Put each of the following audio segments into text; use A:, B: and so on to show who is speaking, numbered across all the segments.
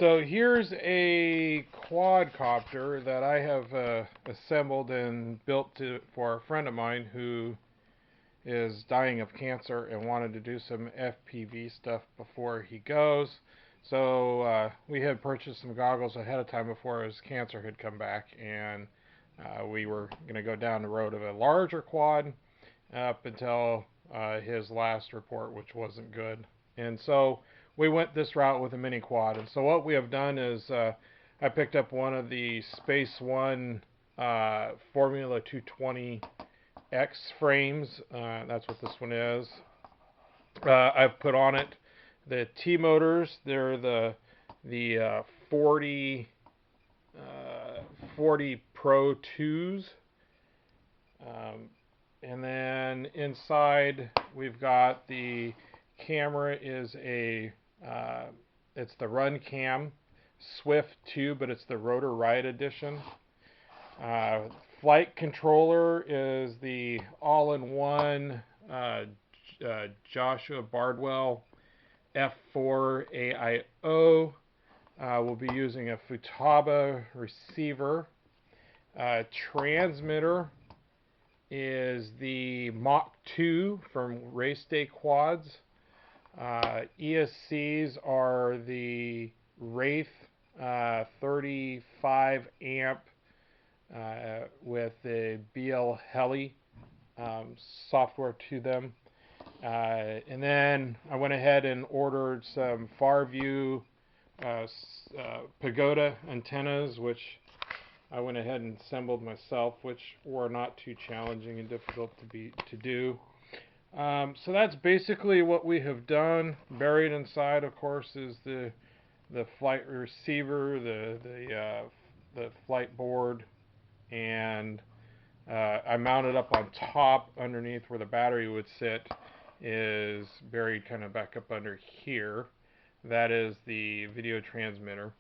A: So here's a quadcopter that I have assembled and built for a friend of mine who is dying of cancer and wanted to do some FPV stuff before he goes. So we had purchased some goggles ahead of time before his cancer had come back, and we were going to go down the road of a larger quad up until his last report, which wasn't good. And so we went this route with a mini quad. And so what we have done is I picked up one of the Space One Formula 220X frames. That's what this one is. I've put on it the T motors. They're the 40 Pro 2s. And then inside we've got the camera is it's the Run Cam Swift 2, but it's the Rotor Ride edition. Flight controller is the all-in-one JBardwell F4 AIO. We'll be using a Futaba receiver. Transmitter is the Mach 2 from Race Day Quads. ESCs are the Wraith 35 amp with the BLHeli software to them. And then I went ahead and ordered some far view pagoda antennas, which I went ahead and assembled myself, which were not too challenging and difficult to do. So that's basically what we have done. Buried inside, of course, is the flight receiver, the flight board, and I mounted up on top underneath where the battery would sit is buried kind of back up under here. That is the video transmitter.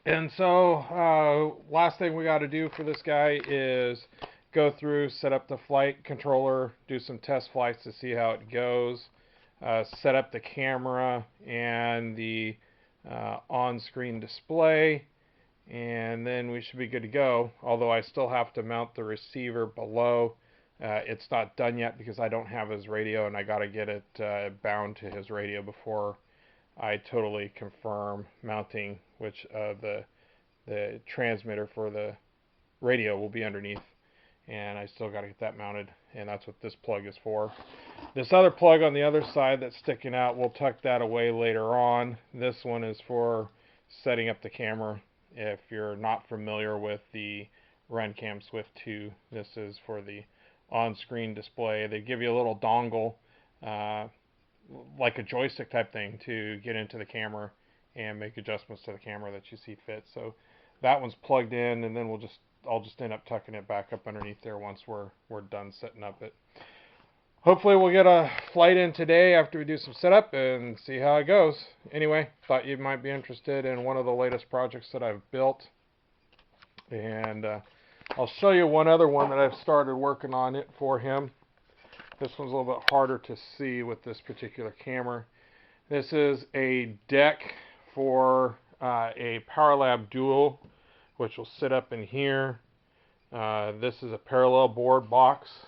A: And so last thing we got to do for this guy is go through, set up the flight controller, do some test flights to see how it goes, set up the camera and the on-screen display, and then we should be good to go. Although I still have to mount the receiver below. It's not done yet because I don't have his radio, and I got to get it bound to his radio before I totally confirm mounting which the transmitter for the radio will be underneath, and I still got to get that mounted, and that's what this plug is for. This other plug on the other side that's sticking out, we'll tuck that away later on. This one is for setting up the camera. If you're not familiar with the RunCam Swift 2, this is for the on-screen display. They give you a little dongle like a joystick type thing to get into the camera and make adjustments to the camera that you see fit. So that one's plugged in, and then I'll just end up tucking it back up underneath there once we're done setting up it. Hopefully we'll get a flight in today after we do some setup and see how it goes. Anyway, thought you might be interested in one of the latest projects that I've built, and I'll show you one other one that I've started working on it for him. This one's a little bit harder to see with this particular camera. This is a deck for a PowerLab Dual, which will sit up in here. This is a parallel board box,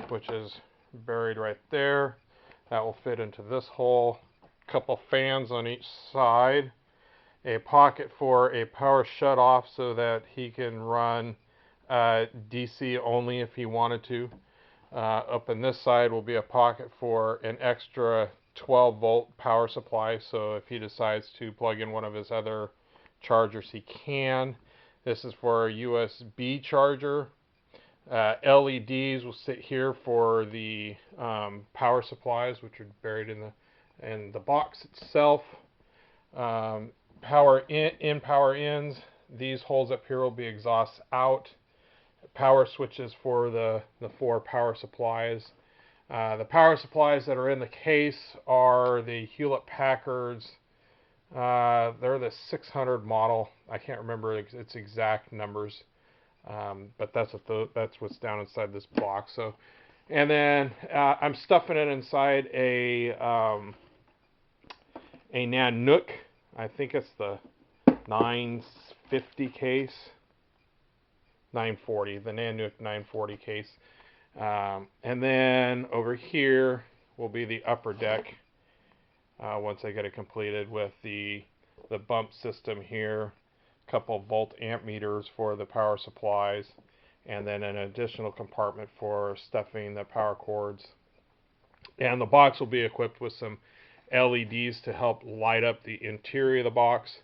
A: which is buried right there. That will fit into this hole. A couple fans on each side. A pocket for a power shutoff so that he can run DC only if he wanted to. Up in this side will be a pocket for an extra 12-volt power supply, so if he decides to plug in one of his other chargers, he can. This is for a USB charger. LEDs will sit here for the power supplies, which are buried in the box itself. Power ins. These holes up here will be exhausts out. Power switches for the 4 power supplies. The power supplies that are in the case are the Hewlett-Packard's. They're the 600 model. I can't remember its exact numbers, but that's what's down inside this box. So, and then I'm stuffing it inside a Nanook I think it's the 950 case, 940, the Nanook 940 case. And then over here will be the upper deck once I get it completed with the bump system here, a couple volt amp meters for the power supplies, and then an additional compartment for stuffing the power cords. And the box will be equipped with some LEDs to help light up the interior of the box,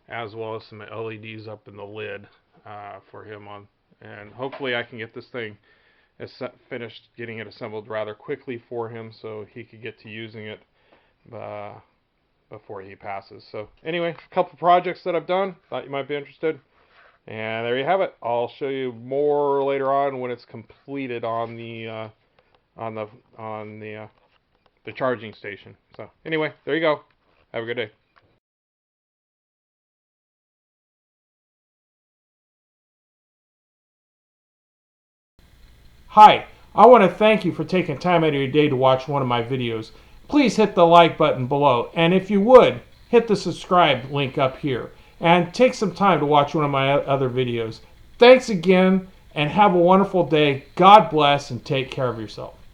A: as well as some LEDs up in the lid for him on. And hopefully I can get this thing finished, getting it assembled rather quickly for him so he could get to using it before he passes. So anyway, a couple projects that I've done, thought you might be interested. And there you have it. I'll show you more later on when it's completed on the charging station. So anyway, there you go. Have a good day.
B: Hi, I want to thank you for taking time out of your day to watch one of my videos. Please hit the like button below, and if you would, hit the subscribe link up here, and take some time to watch one of my other videos. Thanks again, and have a wonderful day. God bless, and take care of yourself.